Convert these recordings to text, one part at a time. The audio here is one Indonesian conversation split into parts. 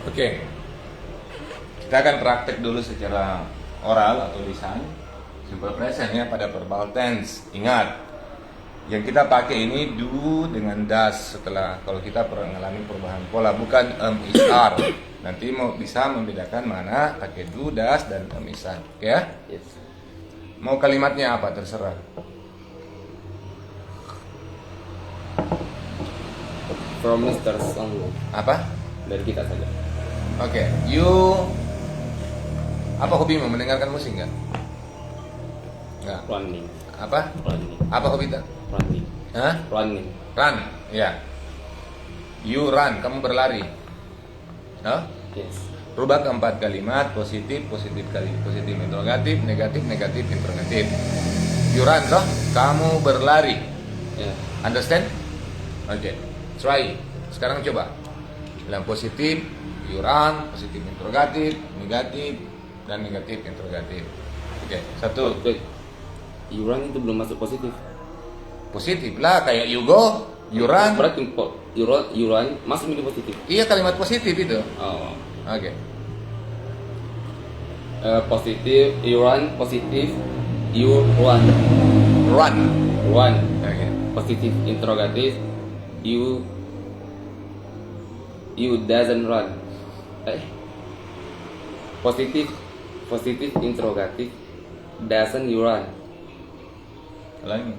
Oke, kita akan praktek dulu secara oral atau lisan. Simple present ya pada verbal tense. Ingat, yang kita pakai ini do dengan das setelah kalau kita pernah mengalami perubahan pola, bukan is are. Nanti mau bisa membedakan mana pakai do, das dan is are. Oke ya? Yes. Mau kalimatnya apa terserah. From Mr. Song. Apa? Dari kita saja. Oke, apa hobimu? Mendengarkan musik nggak? Nggak. Running. Apa? Running. Apa hobi tak? Running. Hah? Running. Run, ya. You run, kamu berlari. Hah? Yes. Rubah keempat kalimat, positif, positif kali, positif interrogatif, negatif, negatif, interrogatif. You run, toh? Kamu berlari. Yeah. Understand? Oke. Try. Sekarang coba. Bilang positif, you run, positif interrogatif, negatif, dan negatif interrogatif. Oke, satu. Wait. You run itu belum masuk positif. Positif lah, kayak you go, you run. Berarti you run masuk menjadi positif. Iya, kalimat positif itu. Oh. Oke. Positif, you run, positif, you run. Run. Run. Oke. Positif interrogatif, you doesn't run. Positif interrogatif, doesn't you run. Ulangi.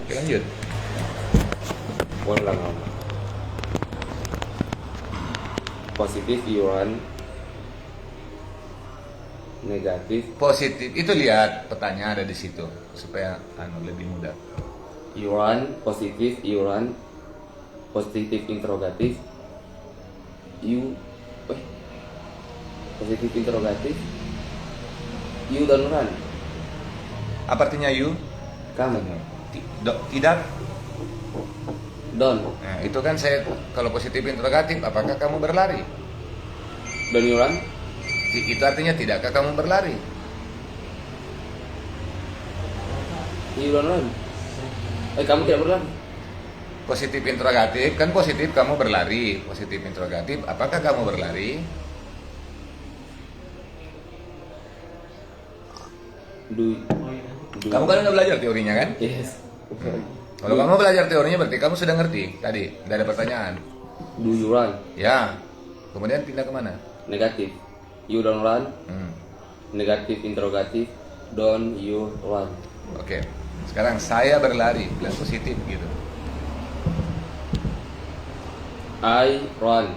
Oke, lanjut. Ulang. Positif you run, negatif Positif itu lihat petanya ada di situ supaya lebih mudah. you run, positif you run, positif interrogatif, you positif interrogatif, you don't run. Apa artinya you? Kamu Tidak. don't Nah, itu kan saya kalau positif interrogatif, apakah kamu berlari? you run. Itu artinya tidakkah kamu berlari? You don't run. Kamu tidak berlari. Positif interrogatif kan positif kamu berlari. Positif interrogatif, apakah kamu berlari? Do Kamu kan udah belajar teorinya kan? yes. Kalau kamu belajar teorinya berarti kamu sudah ngerti tadi. Tidak ada pertanyaan. Do you run? Ya. Kemudian pindah kemana? Negatif. You don't run. Hmm. Negatif interrogatif. Don't you run. Oke. Sekarang saya berlari, bilang positif gitu. I run.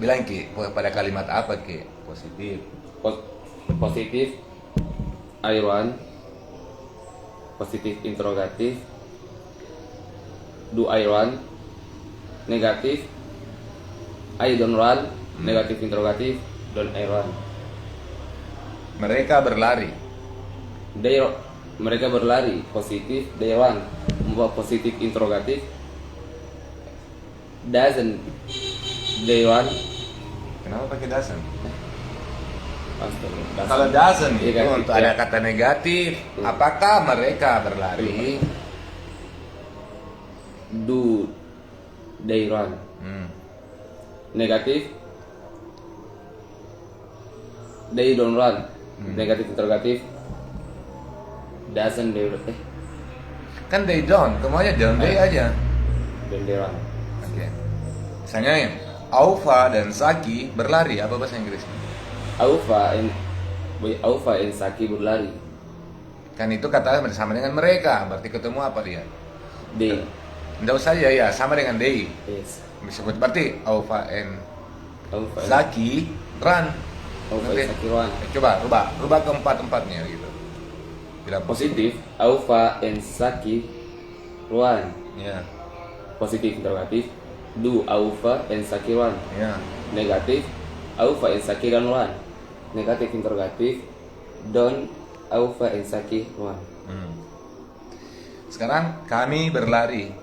Bilang Ki, pada kalimat apa Ki? Positif. Positif I run. Positif interrogatif. Do I run? Negatif I don't run. Negatif interrogatif. Don't I run. Mereka berlari. Mereka berlari. Positif they run. Membuat positif interrogatif. Doesn't they run? Kenapa pakai doesn't? Astaga, Kalau doesn't Iya itu kan? untuk Iya. ada kata negatif. Apakah mereka berlari? Do they run? Hmm. Negatif they don't run. Negatif interrogatif. Doesn't they run? Kan they don't, kamu aja don't they aja. Don't they run? Oke. Misalnya ya, Aufa dan Saki berlari, apa bahasa Inggrisnya? Aufa and Saki berlari. Kan itu kata sama dengan mereka, berarti ketemu apa dia? They. Tidak usah ya, sama dengan they. Yes. Disebut berarti Aufa and Aufa and Saki run. Aufa and Saki run. Coba rubah keempat-empatnya gitu. Bila Positif Aufa and Saki run. Ya, Positif interrogatif. Do Aufa and Saki run. ya. Negatif Aufa and Saki don't run. Negatif interrogatif. Don't Aufa and Saki run. Sekarang kami berlari.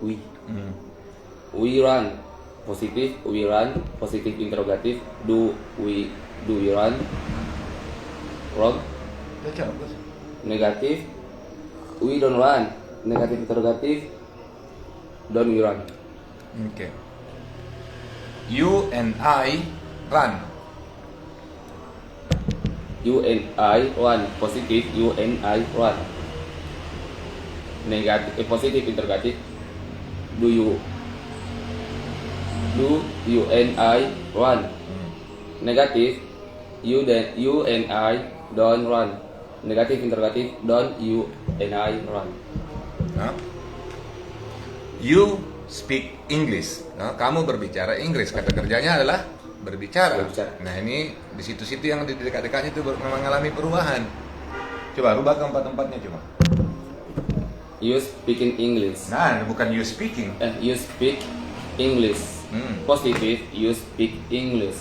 We run. Positif we run. Positif interrogatif. Do we run? Wrong. Negatif we don't run. Negatif interrogatif. don't we run. Oke. You and I run. You and I run. Positif, you and I run. Negatif, positif interrogatif. Do you and I run. Negatif, you and I don't run. Negatif interrogatif, don't you and I run. Nah. You speak English. Nah, kamu berbicara Inggris. Kata kerjanya adalah berbicara. Berbicara. Nah, ini di situ-situ yang di dekat-dekatnya itu mengalami perubahan. Coba rubah keempat-empatnya coba. You speaking English. Nah, bukan you speaking. You speak English. Positif, you speak English.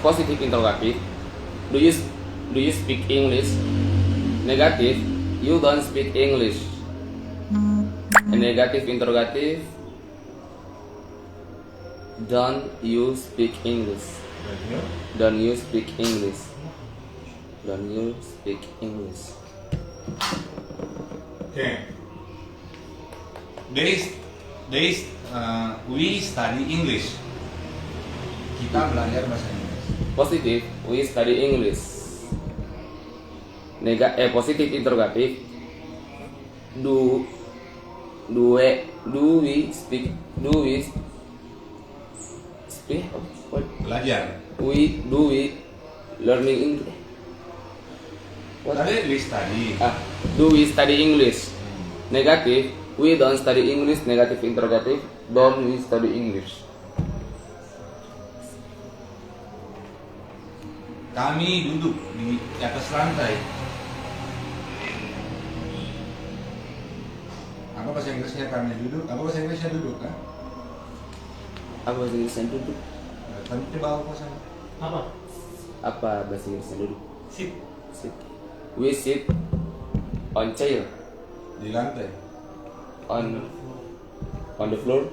Positif interrogatif. Do you speak English? Negatif, you don't speak English. Negatif interrogatif. Don't you speak English? Don't you speak English? Don't you speak English? Okay. We study English. Kita belajar bahasa Inggris. Positif, we study English. Positif interrogatif. Do we speak what? Belajar. Do we learning English? What? Tadi we study. Do we study English? Negatif, we don't study English. Negatif interrogatif, don't we study English? Kami duduk di atas lantai. Apa bahasa Inggrisnya kami duduk? Apa bahasa Inggrisnya duduk kan? Apa bahasa Inggrisnya duduk? Tadi coba apa sana? Apa bahasa Inggrisnya duduk? Sit. Sit. We sit on chair. Di lantai. On the floor.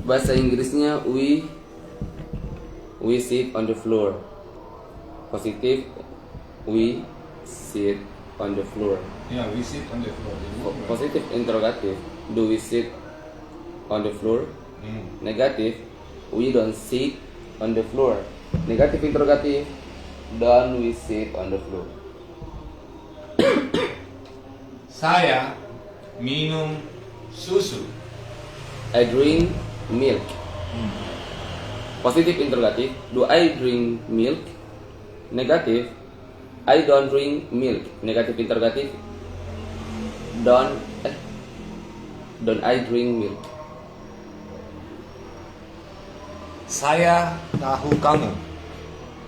Bahasa Inggrisnya we sit on the floor. Positif, we sit on the floor. Ya, we sit on the floor. Positif interrogatif, do we sit on the floor? Negatif, we don't sit on the floor. Negatif interrogatif, don't we sit on the floor? Saya minum susu. I drink milk. Positif interrogatif, do I drink milk? Negatif, I don't drink milk. Negatif interrogatif, don't I drink milk? Saya tahu kamu.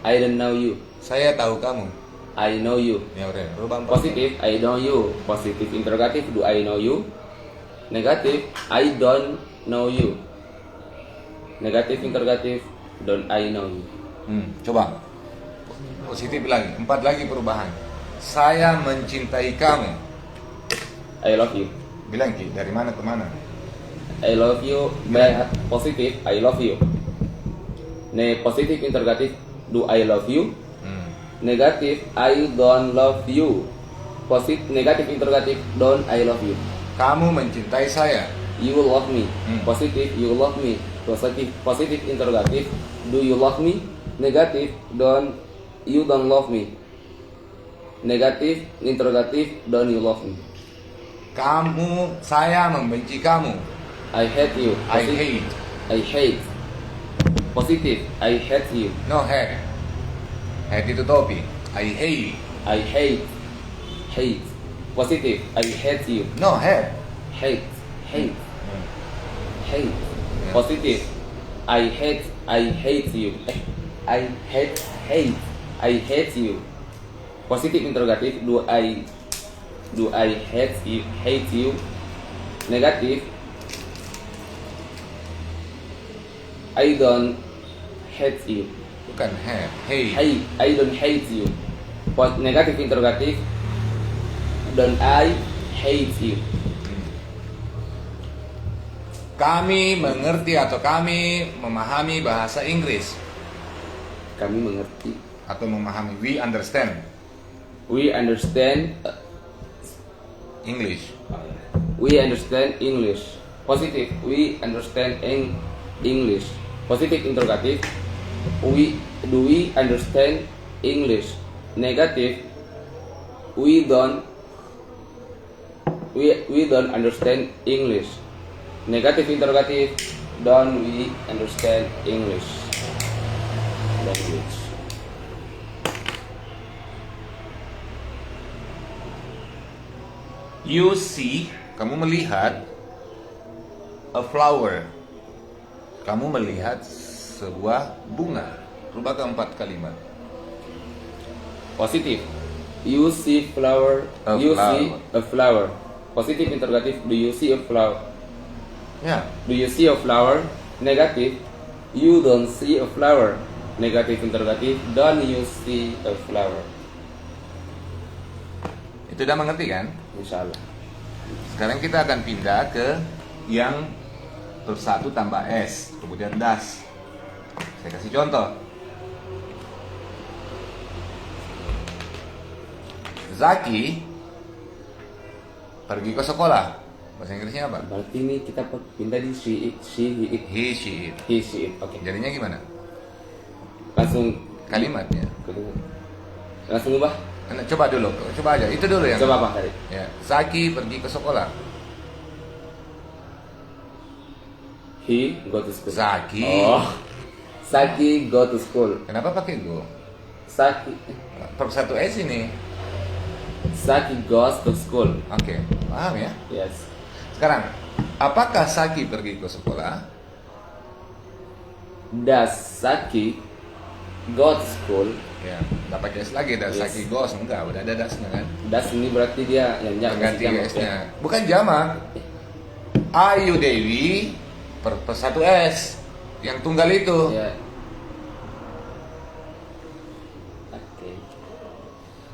I don't know you. Saya tahu kamu. I know you. Ya udah, rubah empat. Positif, I know you. Positif interrogatif, do I know you? Negatif, I don't know you. Negatif interrogatif, don't I know you? Coba. Positif lagi, 4 lagi perubahan. Saya mencintai kamu. I love you. Bilang Ki, dari mana ke mana? I love you. Positif, I love you. Positif interrogatif, do I love you? Negatif, I don't love you. Negatif interrogatif, don't I love you? Kamu mencintai saya. You love me. Positif, you love me. Positif interrogatif, do you love me? Negatif, you don't love me. Negatif interrogatif, don't you love me? Saya membenci kamu. I hate you. I hate. I hate. Positif, I hate you. No hate. Hate itu topi. I hate. I hate. Hate. Positif, I hate you. No hate. Hate. Hate. Hate. Positif, I hate you. I hate you. Positif interrogatif, do I hate you? Negatif, I don't hate you. Bukan hate. Hate. I don't hate you. Negatif interrogatif, don't I hate you? Kami mengerti atau kami memahami bahasa Inggris. Kami mengerti. Atau memahami. We understand. We understand English. We understand English. Positive. We understand English. Positive interrogative. Do we understand English? Negative. We don't understand English. Negative interrogative. Don't we understand English? Language. You see, kamu melihat a flower. Kamu melihat sebuah bunga. Rubah keempat kalimat. Positive. You see flower. You see a flower. Positive interrogative. Do you see a flower? Ya, Do you see a flower? Negative. You don't see a flower. Negative interrogative. Don't you see a flower? itu udah mengerti kan? Insyaallah. Sekarang kita akan pindah ke yang bersatu tambah S, kemudian das. Saya kasih contoh. Zaki pergi ke sekolah. Bahasa Inggrisnya apa? Berarti ini kita pindah di she, he, it. He, she, it. He, she, it. Oke. Jadinya gimana? Langsung Kalimatnya. langsung ubah. Nah, coba dulu, coba aja. Itu dulu yang. Coba apa tadi? Ya, Zaki pergi ke sekolah. He go to school. Zaki. Oh. Saki go to school. Kenapa pakai go? Saki Per satu S ini. Saki goes to school. Oke, paham ya? Yes. Sekarang, apakah Saki pergi ke sekolah? Does Saki go to school? Ya, nggak pakai S lagi. Dan Yes. Saki goes, enggak, udah ada dasnya kan? Das ini berarti dia yang Ganti jamak. S-nya. Bukan jamak. Ayu Dewi per satu S. Yang tunggal itu. Ya. Oke.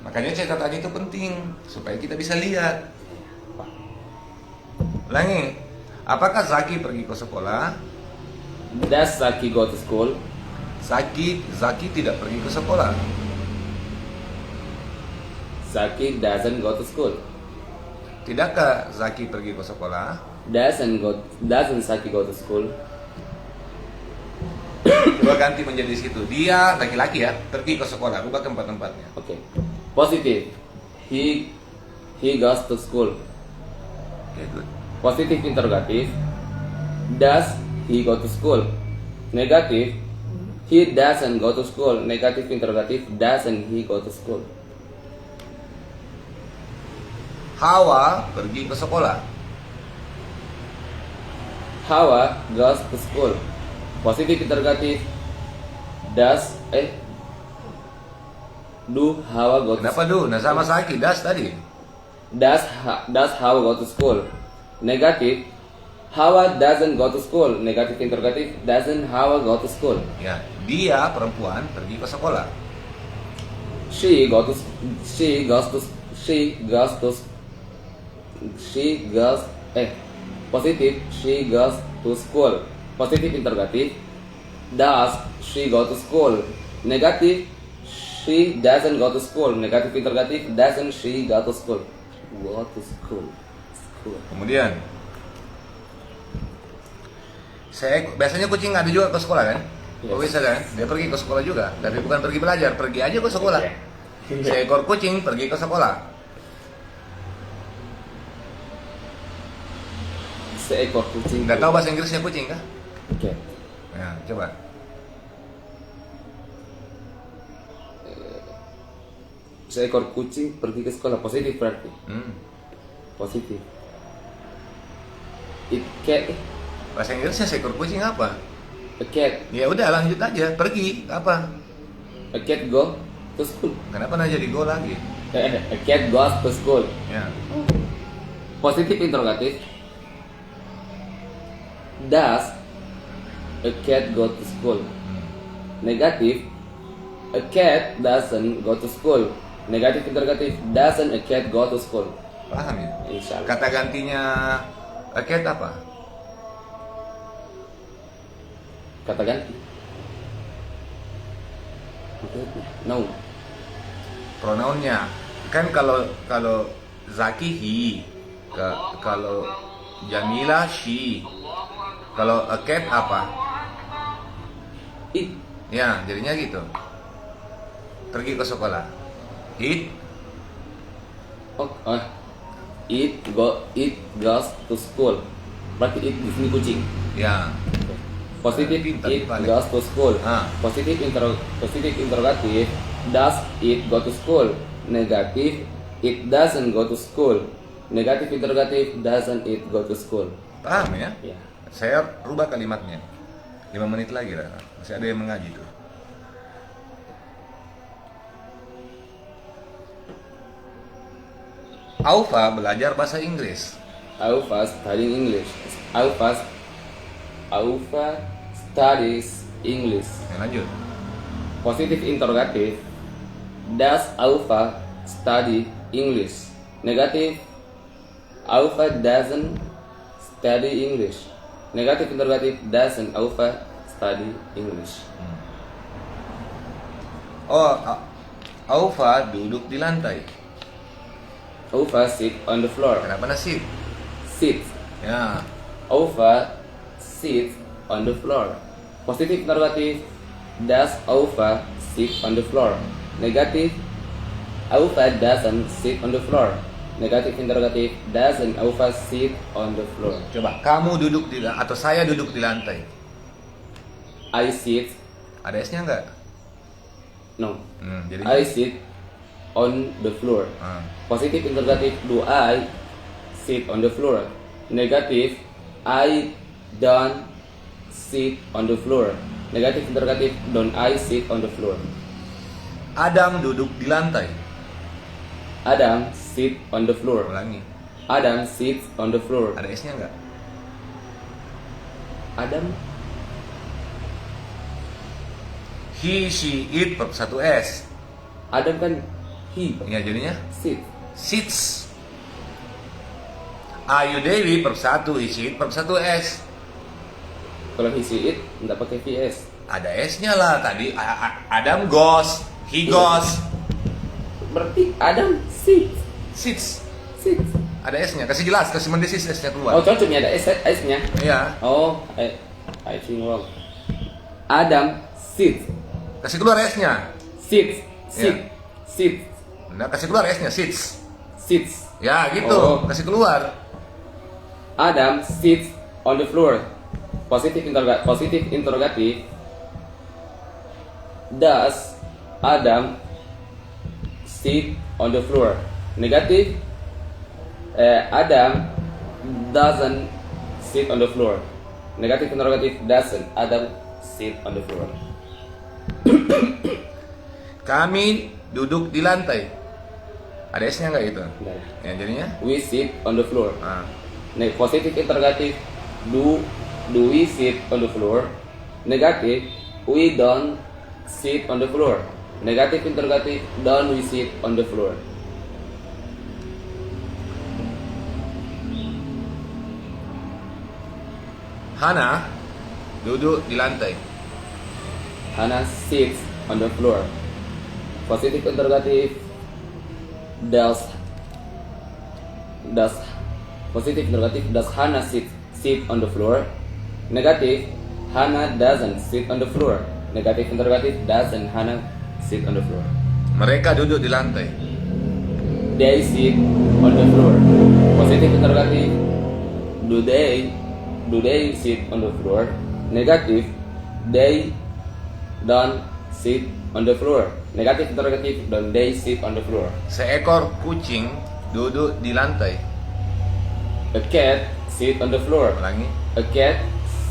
Makanya catatan itu penting supaya kita bisa lihat. Ulangi. Apakah Zaki pergi ke sekolah? Does Saki go to school? Zaki tidak pergi ke sekolah. Saki doesn't go to school. Tidakkah Zaki pergi ke sekolah? Doesn't Saki go to school? Coba ganti menjadi situ. Dia laki-laki ya, pergi ke sekolah. Rubah tempat-tempatnya. Oke. Positive. He goes to school. Oke, good. Positive interrogative. Does he go to school? Negative. He doesn't go to school. Negative interrogative. Doesn't he go to school? Hawa pergi ke sekolah. Hawa goes to school. Positive interrogative. Do Hawa go to Kenapa du? Nah sama Saki, das tadi. Does Hawa go to school? Negative. Hawa doesn't go to school. Negative interrogative. Doesn't Hawa go to school? Ya, dia perempuan pergi ke sekolah. She goes positive. She goes to school. Positive interrogative. Does she go to school? Negative. She doesn't go to school. Negative interrogative. Doesn't she go to school? Go to school. School. Kemudian biasanya kucing ada juga ke sekolah kan? Yes. Oh bisa kan? Dia pergi ke sekolah juga, tapi bukan pergi belajar, pergi aja ke sekolah. Seekor kucing pergi ke sekolah. Seekor kucing. Nggak tahu bahasa Inggrisnya kucing kah? Oke. Ya, coba. Seekor kucing pergi ke sekolah. Positif berarti. Positif. Cat. Bahasa Inggrisnya seekor kucing apa? A cat. Ya udah lanjut aja, pergi apa? A cat go to school. Kenapa nggak jadi go lagi? A cat goes to school. Ya. Positif interrogatif. Does a cat go to school? Negatif. A cat doesn't go to school. Negatif interrogatif. Doesn't a cat go to school? Paham ya? Insyaallah. Kata gantinya a cat apa? Kata ganti. No. Pronounnya kan kalau Zaki he, Kalau Jamila she. Kalau a cat apa? It. Ya, jadinya gitu. Pergi ke sekolah. It. Oh, it goes to school. Berarti it di sini kucing. Ya. Positif Pintar it dibalik. goes to school. Ah. Positif interrogatif does it go to school. Negatif it doesn't go to school. Negatif interrogatif doesn't it go to school. Paham ya? Ya. Saya rubah kalimatnya. 5 menit lagi lah. Masih ada yang mengaji tuh. Aufa belajar bahasa Inggris. Aufa studying English. Aufa studies English. Ya, lanjut. Positif interrogatif does Aufa study English. Negatif Aufa doesn't study English. Negatif interrogatif doesn't Aufa study English. Oh, Aufa duduk di lantai. Aufa sit on the floor. Kenapa nasib? Sit. Ya. Aufa sit on the floor. Positif interrogatif does Aufa sit on the floor. Negatif Aufa doesn't sit on the floor. Negatif interrogatif doesn't Aufa sit on the floor. Coba, kamu duduk di atau saya duduk di lantai. I sit. Ada S-nya enggak? No. Jadi I sit on the floor. Positif interrogatif do I sit on the floor. Negatif I don't sit on the floor. Negatif interrogatif don't I sit on the floor. Adam duduk di lantai. Adam sit on the floor. Ulangi. Adam sits on the floor. Ada S-nya enggak? Adam He, she, it verb 1S. Adam kan he Ya, jadinya sit. sits. Ayu Dewi verb 1, he, she, it verb 1S. Kalau he see it nggak pakai vs. Ada S-nya lah tadi. Adam goes, he goes, Berarti Adam sits. sits. Sits. Ada S-nya. Kasih jelas, kasih mendesis S-nya keluar. Oh cocoknya ada s-nya. Iya. Oh, I think wrong. Adam sits. Kasih keluar S-nya. Sits. Sit. Ya. Sits. Nah, kasih keluar S-nya, sits. Sits. Ya, gitu. Oh. Kasih keluar. Adam sits on the floor. Positif interrogatif. Does Adam sit on the floor? Negatif. Adam doesn't sit on the floor. Negatif interrogatif doesn't Adam sit on the floor. Kami duduk di lantai. Ada S-nya nggak itu? Nah, Ya, jadinya? we sit on the floor. Ah. Positif interrogatif do we sit on the floor? Negatif we don't sit on the floor. Negatif interrogatif don't we sit on the floor. Hana duduk di lantai. Hannah sits on the floor. Positif interrogatif does positif interrogatif does Hannah sit on the floor? Negatif Hannah doesn't sit on the floor. Negatif interrogatif doesn't Hannah sit on the floor. Mereka duduk di lantai. They sit on the floor. Positif interrogatif do they sit on the floor? Negatif they don't sit on the floor. Negatif interrogatif don't they sit on the floor. Seekor kucing duduk di lantai. A cat sit on the floor. Ulangi. A cat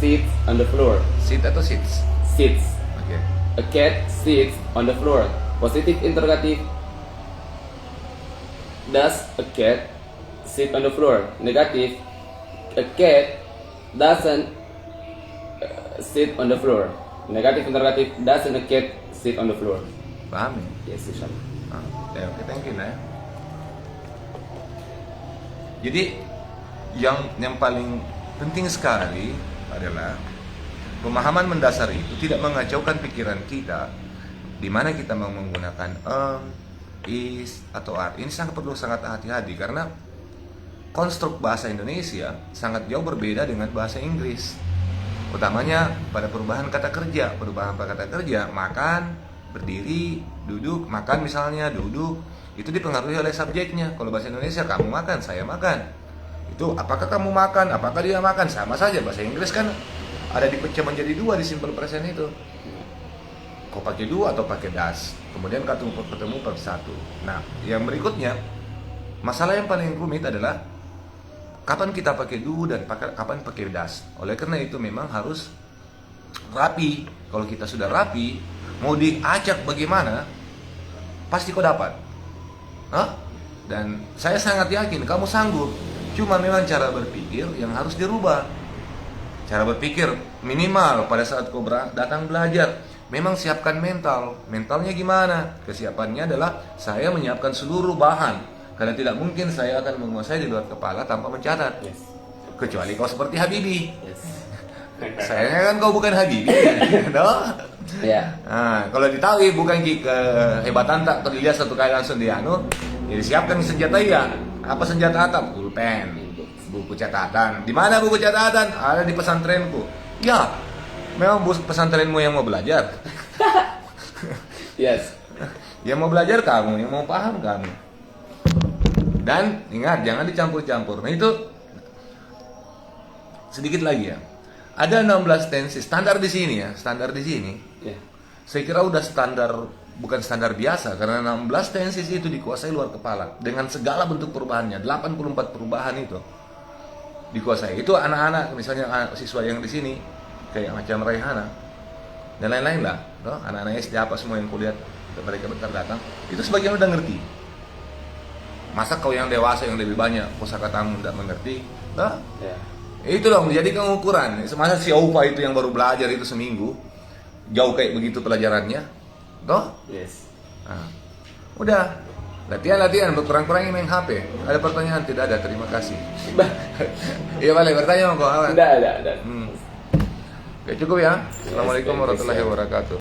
sits on the floor. Sit atau sits? Sits. Oke. A cat sits on the floor. Positif interrogatif does a cat sit on the floor? Negatif a cat doesn't sit on the floor. Negatif interrogatif doesn't a cat sit on the floor? Paham ya? Yes, Ishan. Ya, oke, thank you, Nah. Jadi yang paling penting sekali adalah pemahaman mendasar itu tidak mengacaukan pikiran kita di mana kita mau menggunakan is atau are. Ini sangat perlu sangat hati-hati karena konstruk bahasa Indonesia sangat jauh berbeda dengan bahasa Inggris. Utamanya pada perubahan kata kerja. Perubahan kata kerja, makan, berdiri, duduk, makan misalnya, duduk, itu dipengaruhi oleh subjeknya. Kalau bahasa Indonesia, kamu makan, saya makan. Itu apakah kamu makan, apakah dia makan, sama saja. Bahasa Inggris kan ada dipecah menjadi dua di simple present itu. Kau pakai do atau pakai does. Kemudian ketemu per satu. Nah, yang berikutnya, masalah yang paling rumit adalah kapan kita pakai do dan kapan pakai does. Oleh karena itu memang harus rapi. Kalau kita sudah rapi, mau diacak bagaimana, pasti kau dapat. Hah? Dan saya sangat yakin kamu sanggup. Cuma memang cara berpikir yang harus dirubah. Cara berpikir minimal pada saat kau datang belajar. Memang siapkan mental. Mentalnya gimana? Kesiapannya adalah saya menyiapkan seluruh bahan. Karena tidak mungkin saya akan menguasai di luar kepala tanpa mencatat. Yes. Kecuali kau seperti Habibie. Yes. Sayangnya kan kau bukan Habibie. No? Ya. Nah, kalau ditahui bukan kehebatan tak terlihat satu kali langsung dianu, ya disiapkan senjata ya. Apa senjata atap? Pulpen, buku catatan. Di mana buku catatan? Ada di pesantrenku. Ya, memang pesantrenmu yang mau belajar. Yes. Yang mau belajar kamu, yang mau paham kamu. Dan ingat, jangan dicampur-campur. Nah itu sedikit lagi ya. Ada 16 tensi standar di sini ya, standar di sini. Ya. Saya kira udah standar, bukan standar biasa, karena 16 tenses itu dikuasai luar kepala dengan segala bentuk perubahannya. 84 perubahan itu dikuasai. Itu anak-anak, misalnya siswa yang di sini kayak macam Raihana dan lain-lain lah, no? Anak-anak SD apa semua yang kulihat mereka bentar datang, itu sebagian udah ngerti. Masa kau yang dewasa yang lebih banyak kosakatamu tidak mengerti? Nah, Ya. itu dong dijadikan ukuran. Masa si Aufa itu yang baru belajar itu seminggu jauh kayak begitu pelajarannya, toh? Yes. Nah, udah latihan berkurang-kurangin main HP. Ada pertanyaan? Tidak ada, terima kasih. Iya boleh bertanya kok. Ada. Oke, cukup ya. Assalamualaikum warahmatullahi wabarakatuh.